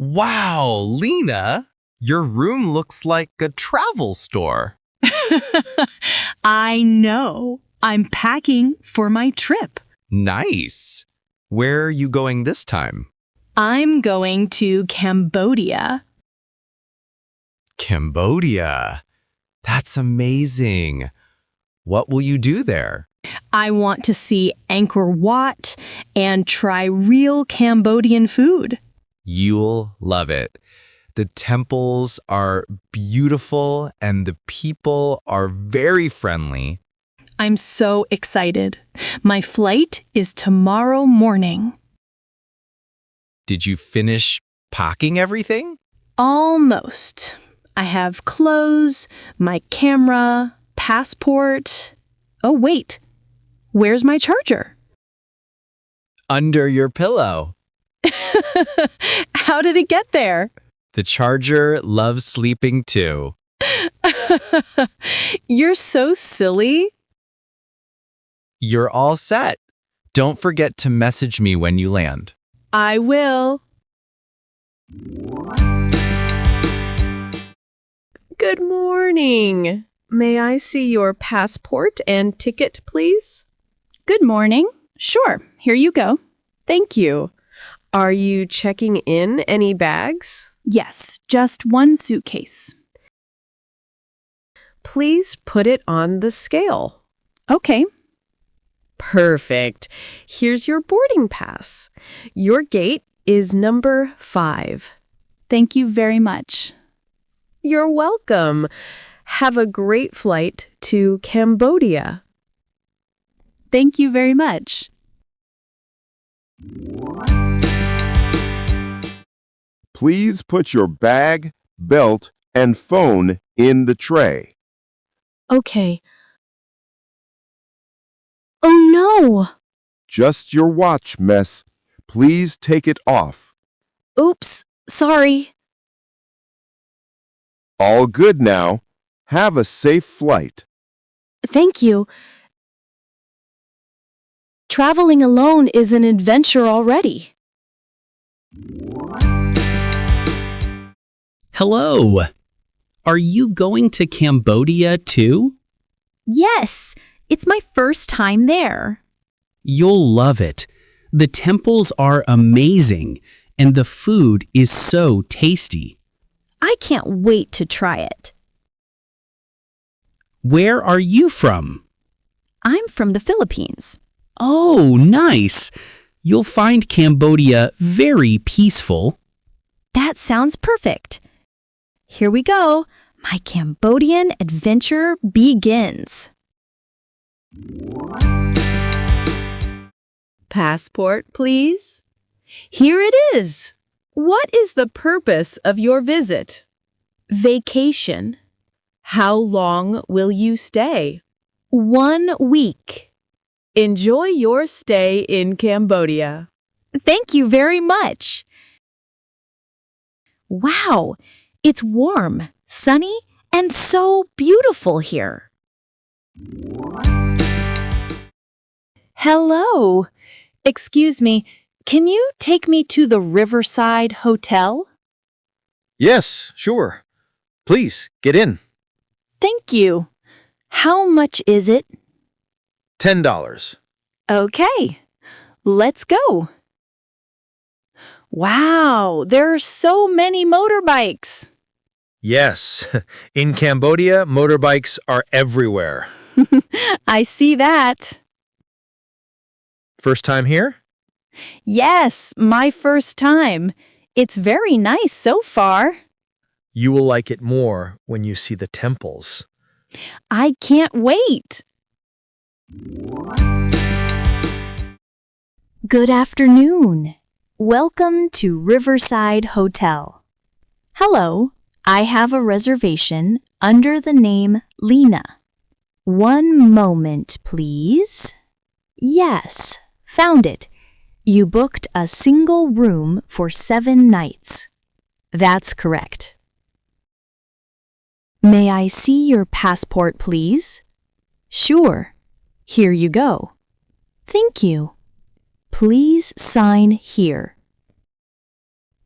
Wow, Lina, your room looks like a travel store. I know. I'm packing for my trip. Nice. Where are you going this time? I'm going to Cambodia. Cambodia. That's amazing. What will you do there? I want to see Angkor Wat and try real Cambodian food. You'll love it. The temples are beautiful and the people are very friendly. I'm so excited. My flight is tomorrow morning. Did you finish packing everything? Almost. I have clothes, my camera, passport. Oh, wait. Where's my charger? Under your pillow. How did it get there? The charger loves sleeping too. You're so silly. You're all set. Don't forget to message me when you land. I will. Good morning. May I see your passport and ticket, please? Good morning. Sure, here you go. Thank you. Are you checking in any bags? Yes, just one suitcase. Please put it on the scale. Okay. Perfect. Here's your boarding pass. Your gate is number 5. Thank you very much. You're welcome. Have a great flight to Cambodia. Thank you very much. Please put your bag, belt, and phone in the tray. Okay. Oh no! Just your watch, miss. Please take it off. Oops, sorry. All good now. Have a safe flight. Thank you. Traveling alone is an adventure already. Hello. Are you going to Cambodia too? Yes, it's my first time there. You'll love it. The temples are amazing, and the food is so tasty. I can't wait to try it. Where are you from? I'm from the Philippines. Oh, nice. You'll find Cambodia very peaceful. That sounds perfect. Here we go. My Cambodian adventure begins. Passport, please. Here it is. What is the purpose of your visit? Vacation. How long will you stay? 1 week. Enjoy your stay in Cambodia. Thank you very much. Wow, it's warm, sunny, and so beautiful here. Hello. Excuse me, can you take me to the Riverside Hotel? Yes, sure. Please, get in. Thank you. How much is it? $10. Okay, let's go. Wow, there are so many motorbikes. Yes, in Cambodia, motorbikes are everywhere. I see that. First time here? Yes, my first time. It's very nice so far. You will like it more when you see the temples. I can't wait. Good afternoon. Welcome to Riverside Hotel. Hello, I have a reservation under the name Lina. 1 moment, please. Yes, found it. You booked a single room for 7 nights. That's correct. May I see your passport, please? Sure. Here you go. Thank you. Please sign here.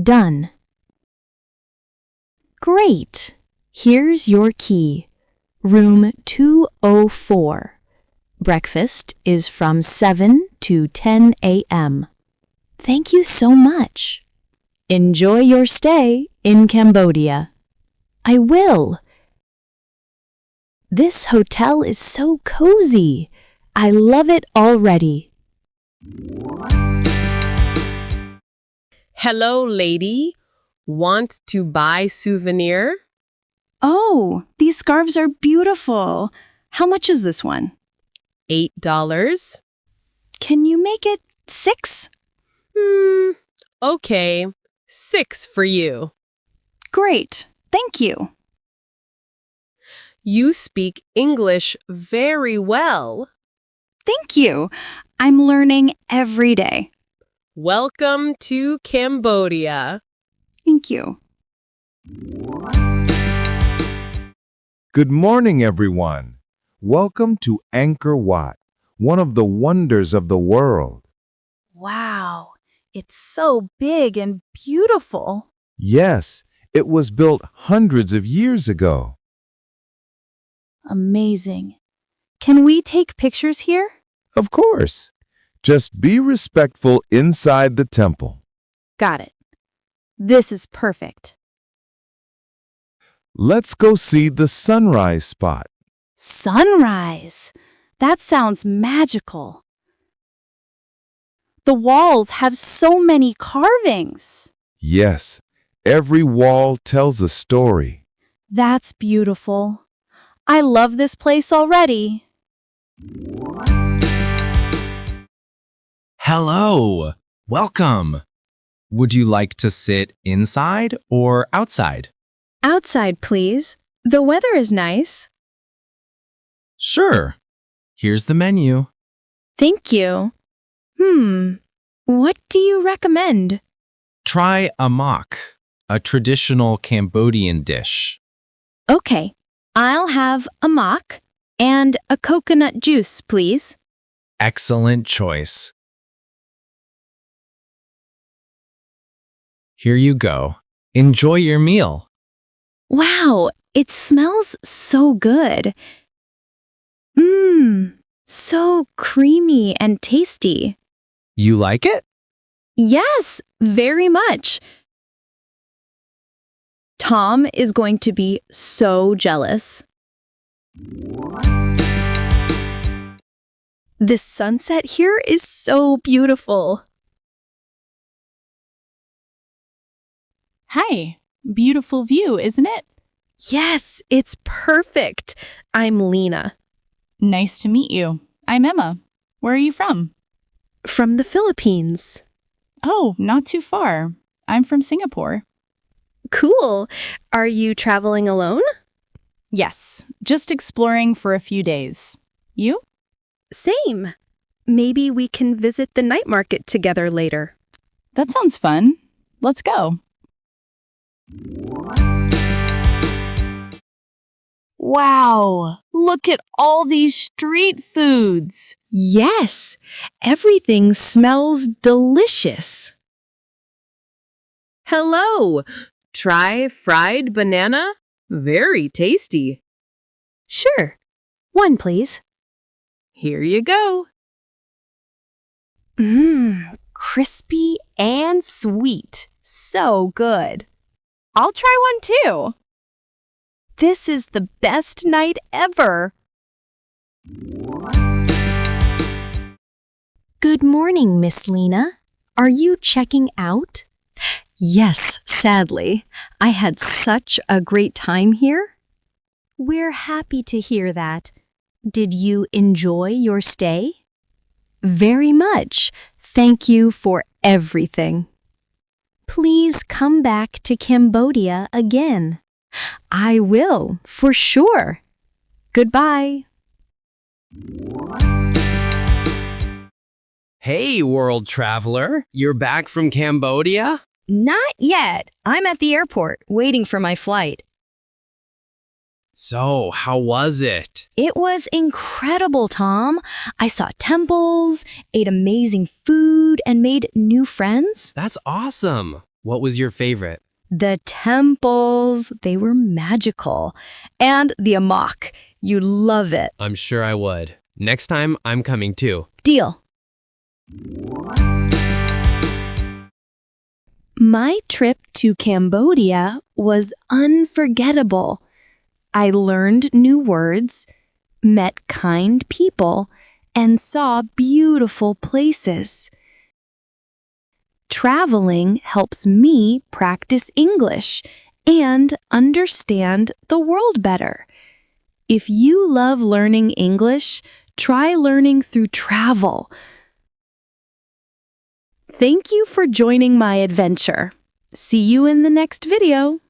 Done. Great. Here's your key. Room 204. Breakfast is from 7 to 10 a.m. Thank you so much. Enjoy your stay in Cambodia. I will. This hotel is so cozy. I love it already. Hello, lady. Want to buy souvenir? Oh, these scarves are beautiful. How much is this one? $8. Can you make it 6? Okay. 6 for you. Great. Thank you. You speak English very well. Thank you. I'm learning every day. Welcome to Cambodia. Thank you. Good morning, everyone. Welcome to Angkor Wat, one of the wonders of the world. Wow, it's so big and beautiful. Yes, it was built hundreds of years ago. Amazing. Can we take pictures here? Of course. Just be respectful inside the temple. Got it. This is perfect. Let's go see the sunrise spot. Sunrise. That sounds magical. The walls have so many carvings. Yes, every wall tells a story. That's beautiful. I love this place already. Hello. Welcome. Would you like to sit inside or outside? Outside, please. The weather is nice. Sure. Here's the menu. Thank you. What do you recommend? Try a mak, a traditional Cambodian dish. Okay, I'll have a mock and a coconut juice, please. Excellent choice. Here you go. Enjoy your meal. Wow, it smells so good. So creamy and tasty. You like it? Yes, very much. Tom is going to be so jealous. This sunset here is so beautiful. Hi, beautiful view, isn't it? Yes, it's perfect. I'm Lina. Nice to meet you. I'm Emma. Where are you from? From the Philippines. Oh, not too far. I'm from Singapore. Cool. Are you traveling alone? Yes, just exploring for a few days. You? Same. Maybe we can visit the night market together later. That sounds fun. Let's go. Wow, look at all these street foods. Yes, everything smells delicious. Hello. Try fried banana. Very tasty. Sure. One, please. Here you go. Crispy and sweet. So good. I'll try one too. This is the best night ever. Good morning, Miss Lina. Are you checking out? Yes, sadly. I had such a great time here. We're happy to hear that. Did you enjoy your stay? Very much. Thank you for everything. Please come back to Cambodia again. I will, for sure. Goodbye. Hey, world traveler. You're back from Cambodia? Not yet. I'm at the airport, waiting for my flight. So, how was it? It was incredible, Tom. I saw temples, ate amazing food, and made new friends. That's awesome. What was your favorite? The temples, they were magical. And the amok, you love it. I'm sure I would. Next time, I'm coming too. Deal. My trip to Cambodia was unforgettable. I learned new words, met kind people, and saw beautiful places. Traveling helps me practice English and understand the world better. If you love learning English, try learning through travel. Thank you for joining my adventure. See you in the next video.